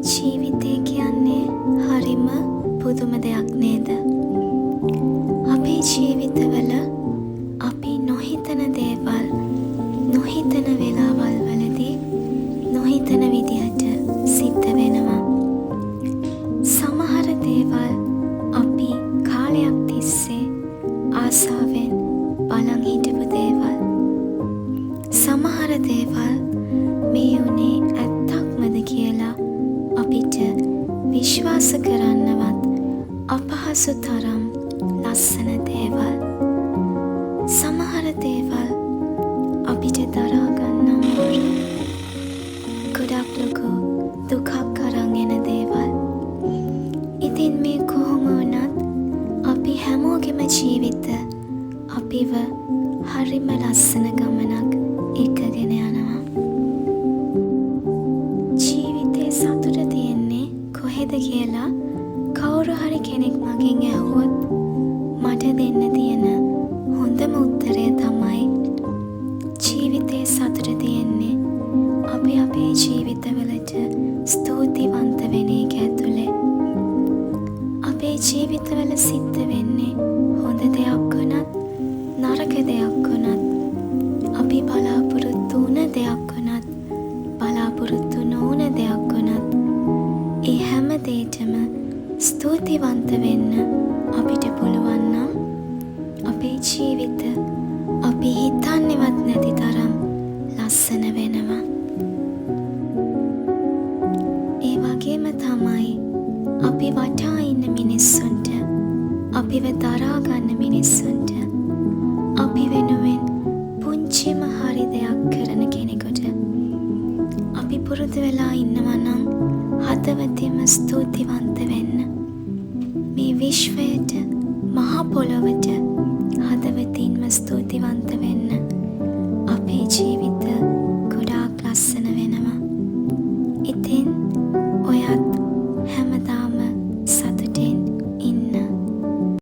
ජීවිතය කියන්නේ හරිම පුදුම දෙයක් නේද? අපේ ජීවිතවල අපි නොහිතන දේවල් නොහිතන වෙලාවල් වලදී නොහිතන විදිහට සිද්ධ වෙනවා. සමහර දේවල් අපි කාලයක් තිස්සේ ආසාවෙන් බලන් හිටපු දේවල්. සමහර දේවල් මේ උනේ ඇත්තක්මද කියලා අපිට විශ්වාස කරන්නවත් අපහසු තරම් ලස්සන දේවල්. සමහර දේවල් අපිට දරා ගන්න අමාරු ගොඩක් ලොකු දුකක් අරන් එන දේවල්. ඉතින් මේ කොහොම වුණත් අපි හැමෝගෙම ජීවිත අපිව හරිම ලස්සන ගමනක් එක්කගෙන යනවා. ජීවිතේ සතුට තියෙන්නේ කොහෙද කියලා කවුරු හරි කෙනෙක් මගෙන් ඇහුවොත් මට දෙන්න තියෙන හොඳම උත්තරය තමයි ජීවිතේ සතුට තියෙන්නේ අපි අපේ ජීවිතවලට ස්තුතිවන්ත වෙන එක ඇතුලේ. අපේ ජීවිතවල සිද්ධ වෙන්නේ හොඳ දෙයක් වුණත් නරක දෙයක් වුණත් අපි බලාපොරොත්තු වුණ දෙයක් වුණත් බලාපොරොත්තු නොවුන දෙයක් වුණත් ඒ හැම දෙයකටම ස්තුතිවන්ත වෙන්න අපිට පුළුවන් නම් අපේ ජීවිත අපි හිතන්නේවත් නැති තරම් ලස්සන වෙනවා. ඒ වගේම තමයි අපි වටා ඉන්න මිනිස්සුන්ට අපිව දරා ගන්න මිනිස්සුන්ට අපි වෙනුවෙන් පුංචිම හරි දෙයක් කරන කෙනෙකුට අපි පුරුදු වෙලා ඉන්නවා නම් හදවතින්ම ස්තුතිවන්ත වෙන්න. මේ විශ්වයට මහ පොළොවට හදවතින්ම ස්තුතිවන්ත වෙන්න අපේ ජීවිත ගොඩාක් ලස්සන වෙනවා. ඉතින්